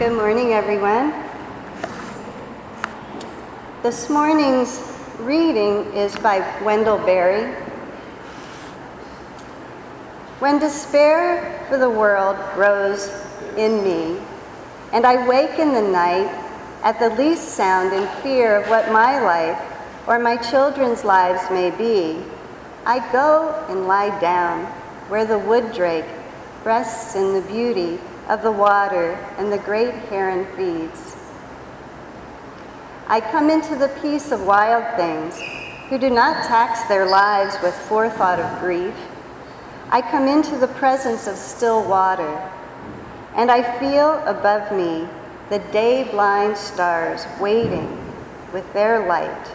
Good morning, everyone. This morning's reading is by Wendell Berry. When despair for the world grows in me, and I wake in the night at the least sound in fear of what my life or my children's lives may be, I go and lie down where the wood drake rests in the beauty of the water and the great heron feeds. I come into the peace of wild things who do not tax their lives with forethought of grief. I come into the presence of still water, and I feel above me the day-blind stars waiting with their light.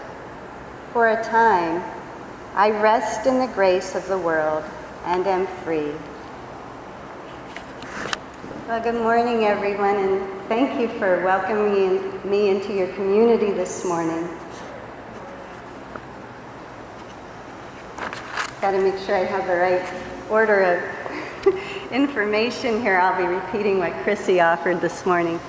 For a time, I rest in the grace of the world and am free. Well, good morning, everyone, and thank you for welcoming me into your community this morning. Got to make sure I have the right order of information here. I'll be repeating what Chrissy offered this morning.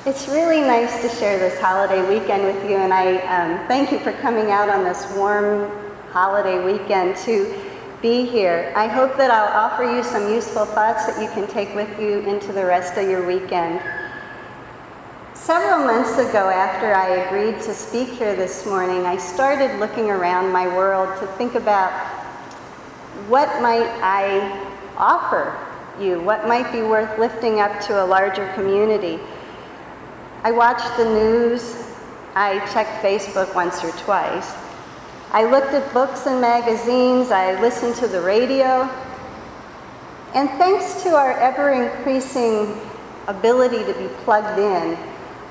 It's really nice to share this holiday weekend with you, and I thank you for coming out on this warm holiday weekend to be here. I hope that I'll offer you some useful thoughts that you can take with you into the rest of your weekend. Several months ago, after I agreed to speak here this morning, I started looking around my world to think about what might I offer you, what might be worth lifting up to a larger community. I watched the news, I checked Facebook once or twice. I looked at books and magazines, I listened to the radio, and thanks to our ever-increasing ability to be plugged in,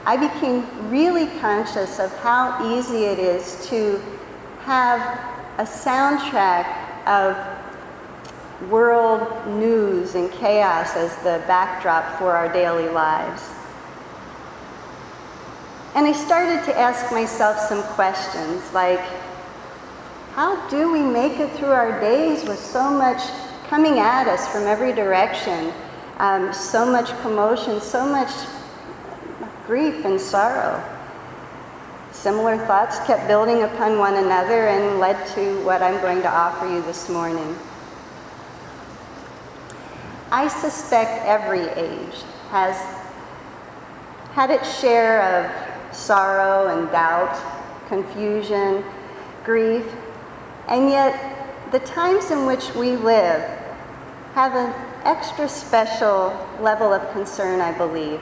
I became really conscious of how easy it is to have a soundtrack of world news and chaos as the backdrop for our daily lives. And I started to ask myself some questions like, how do we make it through our days with so much coming at us from every direction, so much commotion, so much grief and sorrow? Similar thoughts kept building upon one another and led to what I'm going to offer you this morning. I suspect every age has had its share of sorrow and doubt, confusion, grief, and yet the times in which we live have an extra special level of concern, I believe.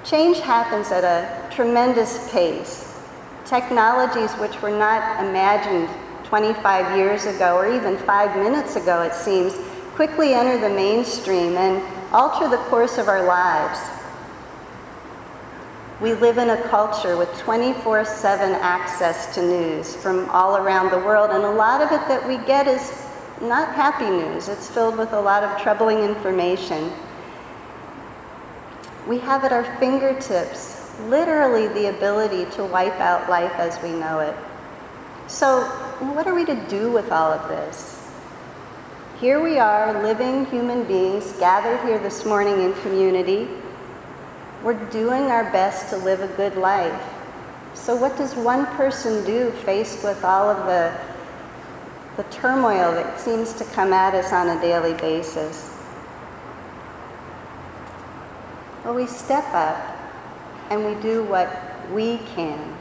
Change happens at a tremendous pace. Technologies which were not imagined 25 years ago or even 5 minutes ago, it seems, quickly enter the mainstream and alter the course of our lives. We live in a culture with 24/7 access to news from all around the world, and a lot of it that we get is not happy news. It's filled with a lot of troubling information. We have at our fingertips literally the ability to wipe out life as we know it. So what are we to do with all of this? Here we are, living human beings gathered here this morning in community. We're doing our best to live a good life. So what does one person do faced with all of the turmoil that seems to come at us on a daily basis? Well, we step up and we do what we can.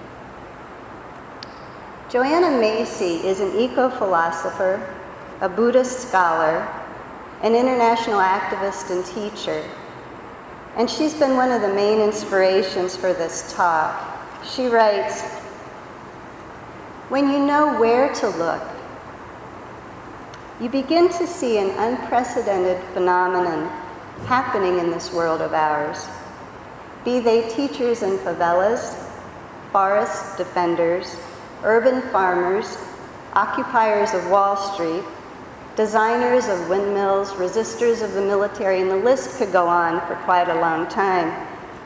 Joanna Macy is an eco-philosopher, a Buddhist scholar, an international activist and teacher. And she's been one of the main inspirations for this talk. She writes, "When you know where to look, you begin to see an unprecedented phenomenon happening in this world of ours. Be they teachers in favelas, forest defenders, urban farmers, occupiers of Wall Street, designers of windmills, resistors of the military, and the list could go on for quite a long time.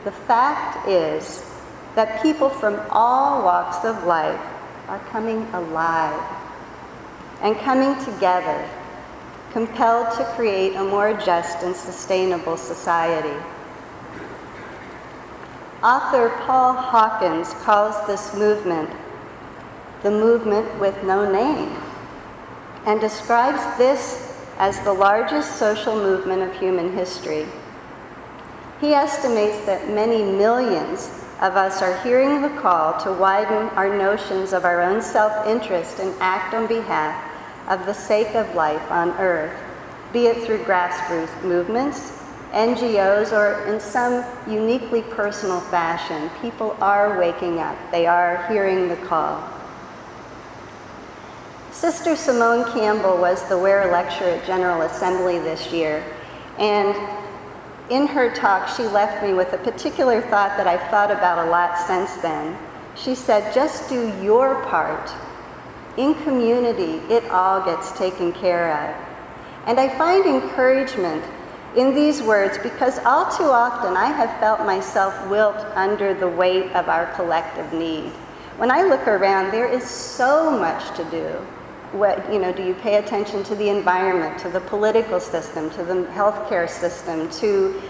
The fact is that people from all walks of life are coming alive and coming together, compelled to create a more just and sustainable society. Author Paul Hawkins calls this movement the movement with no name, and describes this as the largest social movement of human history. He estimates that many millions of us are hearing the call to widen our notions of our own self-interest and act on behalf of the sake of life on Earth, be it through grassroots movements, NGOs, or in some uniquely personal fashion. People are waking up. They are hearing the call. Sister Simone Campbell was the Ware lecturer at General Assembly this year, and in her talk, she left me with a particular thought that I've thought about a lot since then. She said, just do your part. In community, it all gets taken care of. And I find encouragement in these words because all too often I have felt myself wilt under the weight of our collective need. When I look around, there is so much to do. Do you pay attention to the environment, to the political system, to the healthcare system, to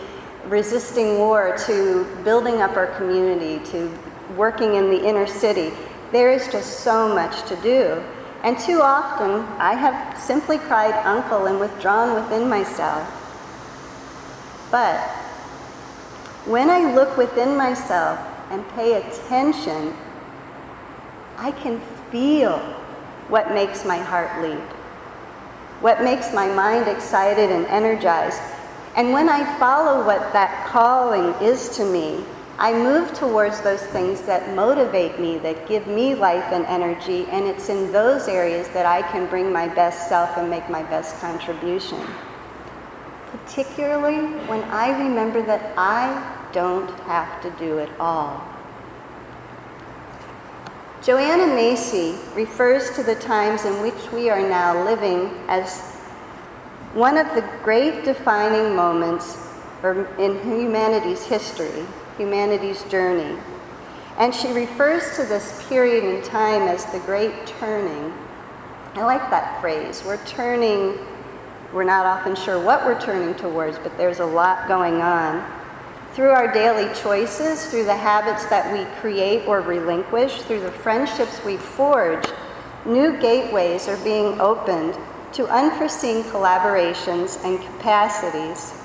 resisting war, to building up our community, to working in the inner city? There is just so much to do. And too often, I have simply cried uncle and withdrawn within myself. But when I look within myself and pay attention, I can feel what makes my heart leap, what makes my mind excited and energized. And when I follow what that calling is to me, I move towards those things that motivate me, that give me life and energy, and it's in those areas that I can bring my best self and make my best contribution. Particularly when I remember that I don't have to do it all. Joanna Macy refers to the times in which we are now living as one of the great defining moments in humanity's history, humanity's journey. And she refers to this period in time as the Great Turning. I like that phrase. We're turning, we're not often sure what we're turning towards, but there's a lot going on. Through our daily choices, through the habits that we create or relinquish, through the friendships we forge, new gateways are being opened to unforeseen collaborations and capacities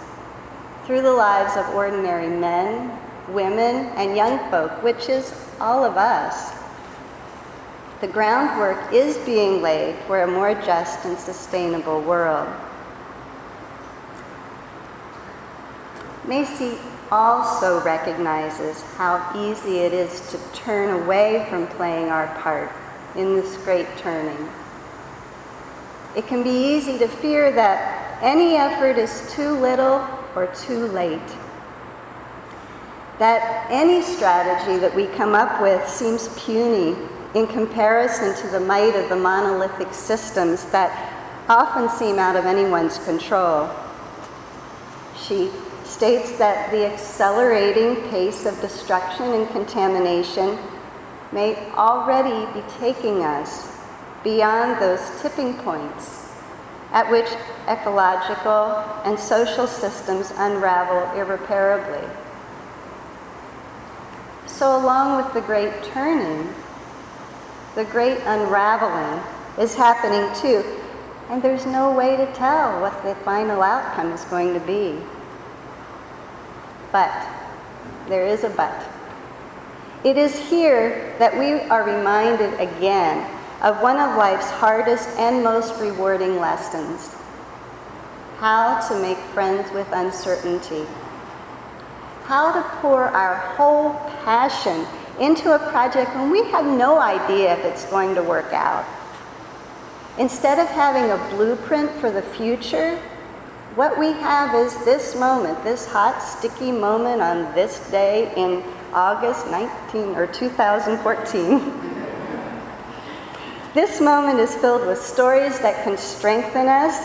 through the lives of ordinary men, women, and young folk, which is all of us. The groundwork is being laid for a more just and sustainable world. Macy also recognizes how easy it is to turn away from playing our part in this great turning. It can be easy to fear that any effort is too little or too late, that any strategy that we come up with seems puny in comparison to the might of the monolithic systems that often seem out of anyone's control. She states that the accelerating pace of destruction and contamination may already be taking us beyond those tipping points at which ecological and social systems unravel irreparably. So along with the great turning, the great unraveling is happening too, and there's no way to tell what the final outcome is going to be. But there is a but. It is here that we are reminded again of one of life's hardest and most rewarding lessons: how to make friends with uncertainty, how to pour our whole passion into a project when we have no idea if it's going to work out. Instead of having a blueprint for the future, what we have is this moment, this hot, sticky moment on this day in August 2014. This moment is filled with stories that can strengthen us.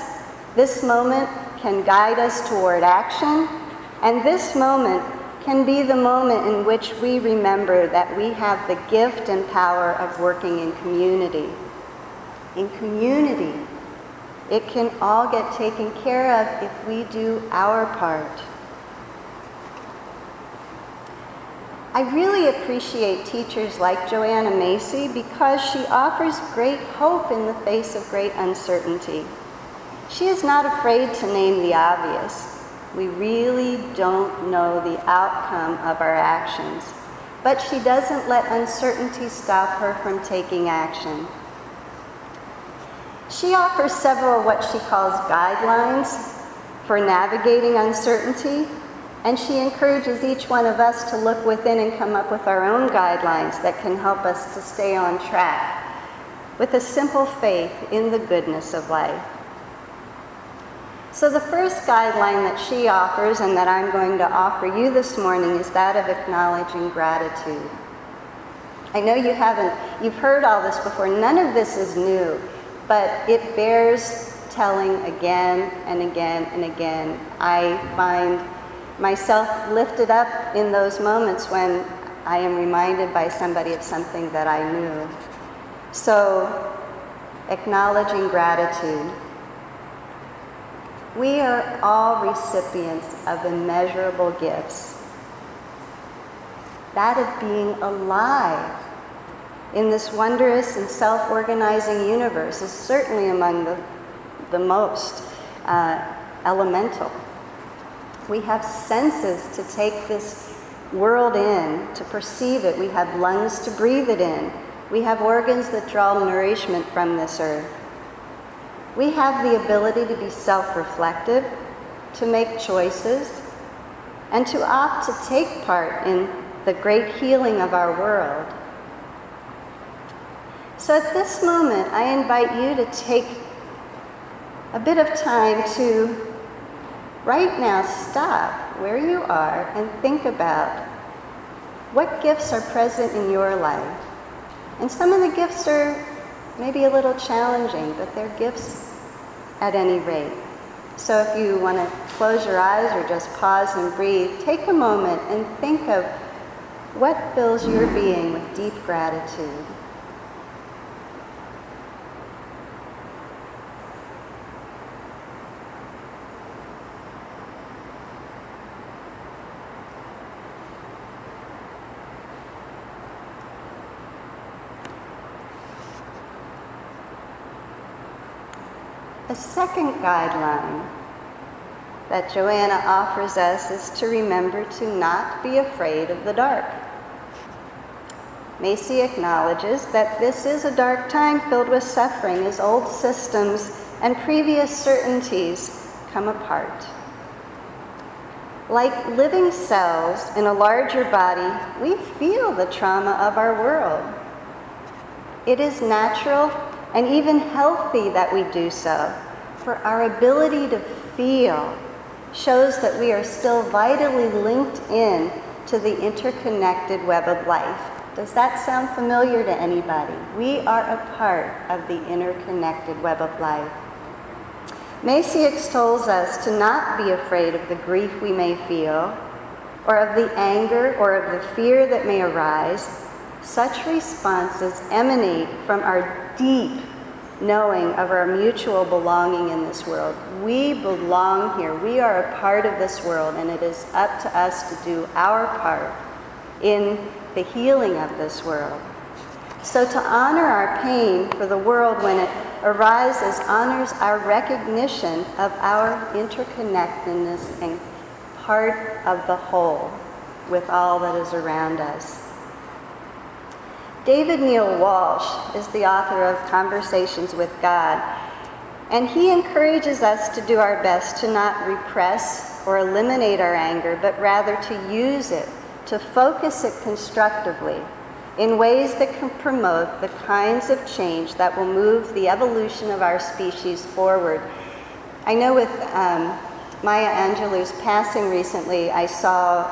This moment can guide us toward action. And this moment can be the moment in which we remember that we have the gift and power of working in community. In community It can all get taken care of if we do our part. I really appreciate teachers like Joanna Macy because she offers great hope in the face of great uncertainty. She is not afraid to name the obvious. We really don't know the outcome of our actions, but she doesn't let uncertainty stop her from taking action. She offers several what she calls guidelines for navigating uncertainty, and she encourages each one of us to look within and come up with our own guidelines that can help us to stay on track with a simple faith in the goodness of life. So the first guideline that she offers and that I'm going to offer you this morning is that of acknowledging gratitude. I know you've heard all this before. None of this is new, but it bears telling again and again and again. I find myself lifted up in those moments when I am reminded by somebody of something that I knew. So, acknowledging gratitude. We are all recipients of immeasurable gifts. That of being alive in this wondrous and self-organizing universe is certainly among the most elemental. We have senses to take this world in, to perceive it. We have lungs to breathe it in. We have organs that draw nourishment from this earth. We have the ability to be self-reflective, to make choices, and to opt to take part in the great healing of our world. So at this moment, I invite you to take a bit of time to right now stop where you are and think about what gifts are present in your life. And some of the gifts are maybe a little challenging, but they're gifts at any rate. So if you want to close your eyes or just pause and breathe, take a moment and think of what fills your being with deep gratitude. A second guideline that Joanna offers us is to remember to not be afraid of the dark. Macy acknowledges that this is a dark time filled with suffering as old systems and previous certainties come apart. Like living cells in a larger body, we feel the trauma of our world. It is natural and even healthy that we do so, for our ability to feel shows that we are still vitally linked in to the interconnected web of life. Does that sound familiar to anybody? We are a part of the interconnected web of life. Macy extols us to not be afraid of the grief we may feel, or of the anger or of the fear that may arise. Such responses emanate from our deep knowing of our mutual belonging in this world. We belong here. We are a part of this world, and it is up to us to do our part in the healing of this world. So to honor our pain for the world when it arises honors our recognition of our interconnectedness and part of the whole with all that is around us. David Neil Walsh is the author of Conversations with God, and he encourages us to do our best to not repress or eliminate our anger, but rather to use it, to focus it constructively in ways that can promote the kinds of change that will move the evolution of our species forward. I know with Maya Angelou's passing recently, I saw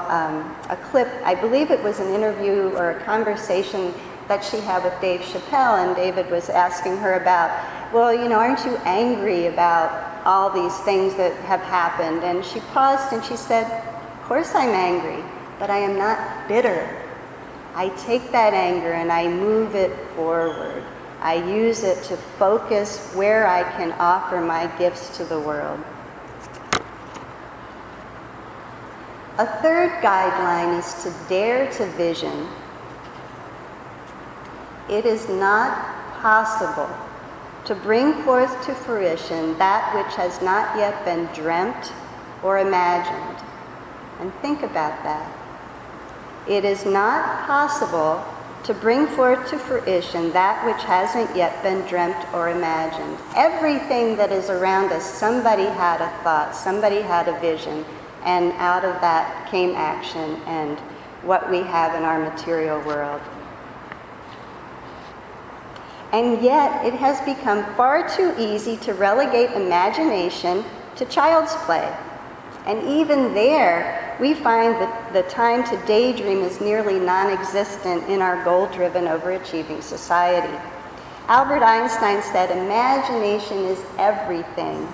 a clip, I believe it was an interview or a conversation that she had with Dave Chappelle, and David was asking her about, well, you know, aren't you angry about all these things that have happened? And she paused and she said, of course I'm angry, but I am not bitter. I take that anger and I move it forward. I use it to focus where I can offer my gifts to the world. A third guideline is to dare to vision. It is not possible to bring forth to fruition that which has not yet been dreamt or imagined. And think about that. It is not possible to bring forth to fruition that which hasn't yet been dreamt or imagined. Everything that is around us, somebody had a thought, somebody had a vision, and out of that came action and what we have in our material world. And yet, it has become far too easy to relegate imagination to child's play. And even there, we find that the time to daydream is nearly non-existent in our goal-driven, overachieving society. Albert Einstein said, imagination is everything.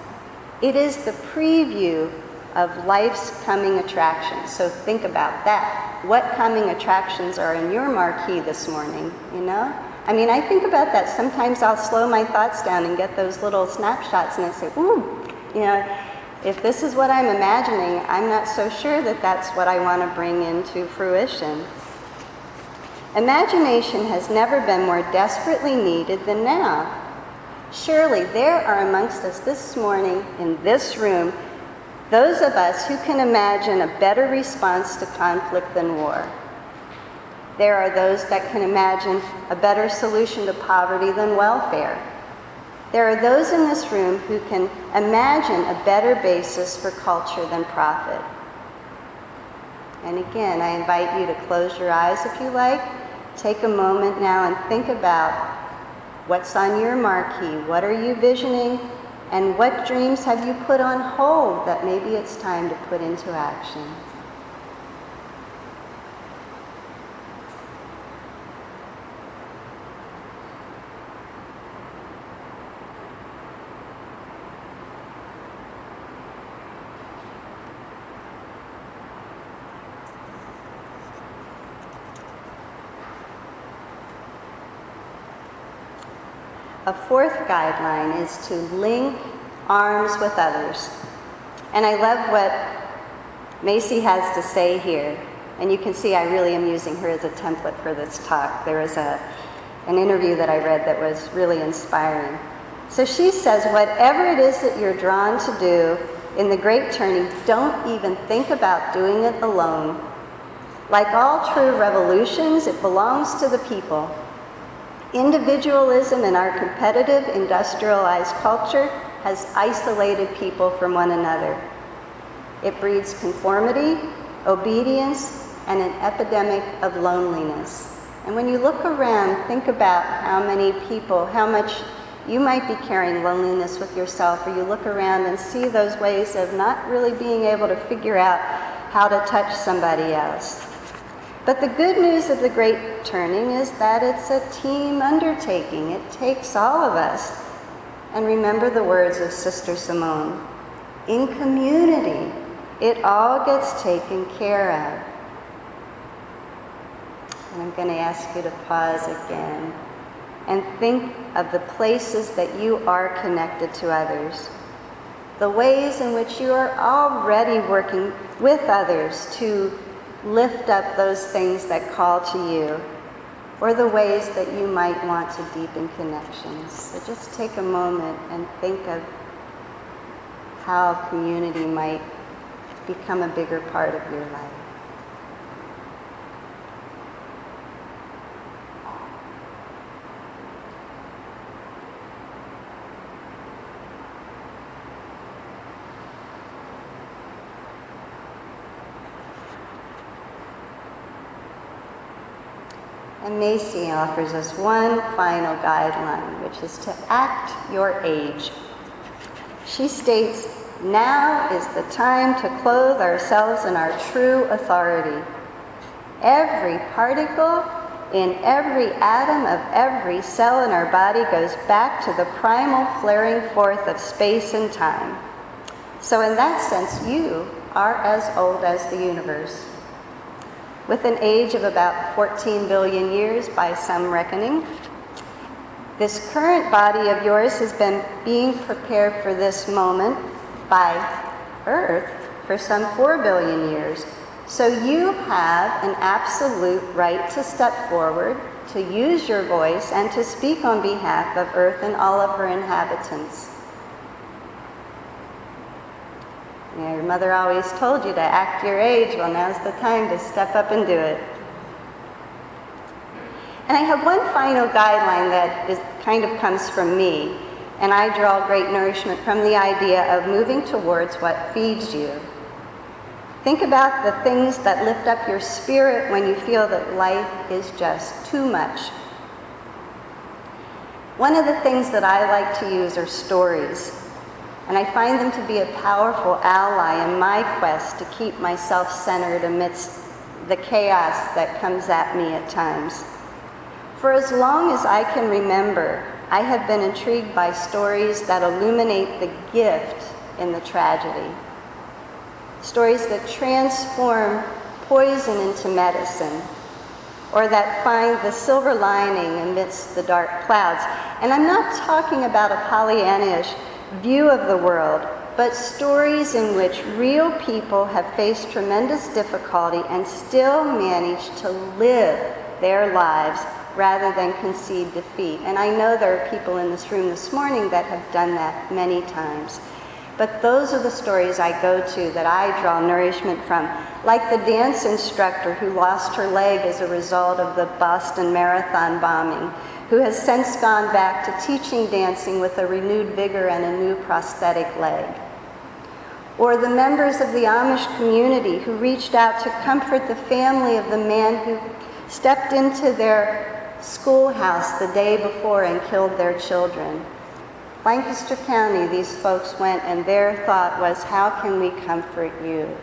It is the preview of life's coming attractions. So think about that. What coming attractions are in your marquee this morning, you know? I mean, I think about that. Sometimes I'll slow my thoughts down and get those little snapshots and I say, ooh, you know, if this is what I'm imagining, I'm not so sure that that's what I want to bring into fruition. Imagination has never been more desperately needed than now. Surely there are amongst us this morning in this room those of us who can imagine a better response to conflict than war. There are those that can imagine a better solution to poverty than welfare. There are those in this room who can imagine a better basis for culture than profit. And again, I invite you to close your eyes if you like. Take a moment now and think about what's on your marquee. What are you visioning? And what dreams have you put on hold that maybe it's time to put into action? A fourth guideline is to link arms with others. And I love what Macy has to say here. And you can see I really am using her as a template for this talk. There was an interview that I read that was really inspiring. So she says, whatever it is that you're drawn to do in the great turning, don't even think about doing it alone. Like all true revolutions, it belongs to the people. Individualism in our competitive, industrialized culture has isolated people from one another. It breeds conformity, obedience, and an epidemic of loneliness. And when you look around, think about how many people, how much you might be carrying loneliness with yourself, or you look around and see those ways of not really being able to figure out how to touch somebody else. But the good news of the Great Turning is that it's a team undertaking. It takes all of us. And remember the words of Sister Simone. In community, it all gets taken care of. And I'm going to ask you to pause again and think of the places that you are connected to others. The ways in which you are already working with others to lift up those things that call to you, or the ways that you might want to deepen connections. So just take a moment and think of how community might become a bigger part of your life. And Macy offers us one final guideline, which is to act your age. She states, now is the time to clothe ourselves in our true authority. Every particle in every atom of every cell in our body goes back to the primal flaring forth of space and time. So in that sense, you are as old as the universe. With an age of about 14 billion years by some reckoning. This current body of yours has been being prepared for this moment by Earth for some 4 billion years. So you have an absolute right to step forward, to use your voice, and to speak on behalf of Earth and all of her inhabitants. You know, your mother always told you to act your age. Well, now's the time to step up and do it. And I have one final guideline that kind of comes from me, and I draw great nourishment from the idea of moving towards what feeds you. Think about the things that lift up your spirit when you feel that life is just too much. One of the things that I like to use are stories, and I find them to be a powerful ally in my quest to keep myself centered amidst the chaos that comes at me at times. For as long as I can remember, I have been intrigued by stories that illuminate the gift in the tragedy. Stories that transform poison into medicine, or that find the silver lining amidst the dark clouds. And I'm not talking about a Pollyannish view of the world, but stories in which real people have faced tremendous difficulty and still managed to live their lives rather than concede defeat. And I know there are people in this room this morning that have done that many times. But those are the stories I go to that I draw nourishment from, like the dance instructor who lost her leg as a result of the Boston Marathon bombing, who has since gone back to teaching dancing with a renewed vigor and a new prosthetic leg. Or the members of the Amish community who reached out to comfort the family of the man who stepped into their schoolhouse the day before and killed their children. Lancaster County, these folks went, and their thought was, how can we comfort you?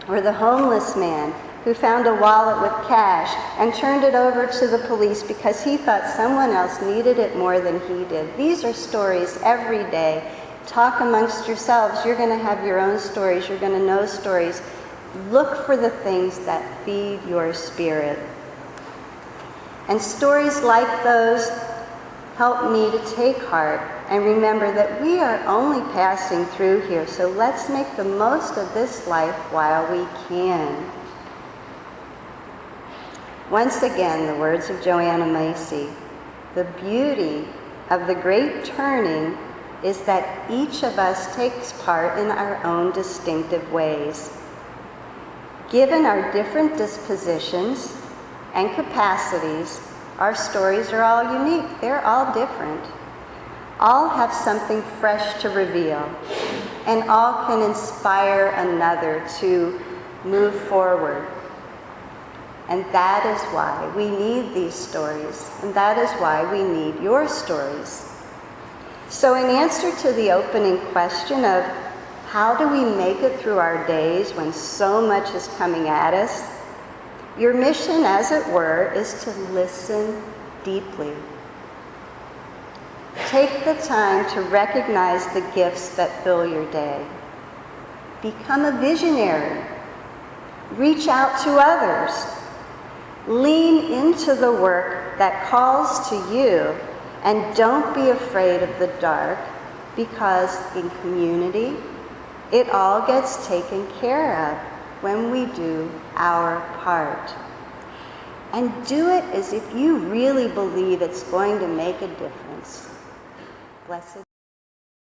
Or the homeless man who found a wallet with cash and turned it over to the police because he thought someone else needed it more than he did. These are stories every day. Talk amongst yourselves. You're going to have your own stories. You're going to know stories. Look for the things that feed your spirit. And stories like those help me to take heart and remember that we are only passing through here, so let's make the most of this life while we can. Once again, the words of Joanna Macy, the beauty of the great turning is that each of us takes part in our own distinctive ways. Given our different dispositions and capacities, our stories are all unique. They're all different. All have something fresh to reveal, and all can inspire another to move forward. And that is why we need these stories, and that is why we need your stories. So in answer to the opening question of how do we make it through our days when so much is coming at us, your mission, as it were, is to listen deeply. Take the time to recognize the gifts that fill your day. Become a visionary. Reach out to others. Lean into the work that calls to you, and don't be afraid of the dark, because in community, it all gets taken care of when we do our part. And do it as if you really believe it's going to make a difference. Blessed.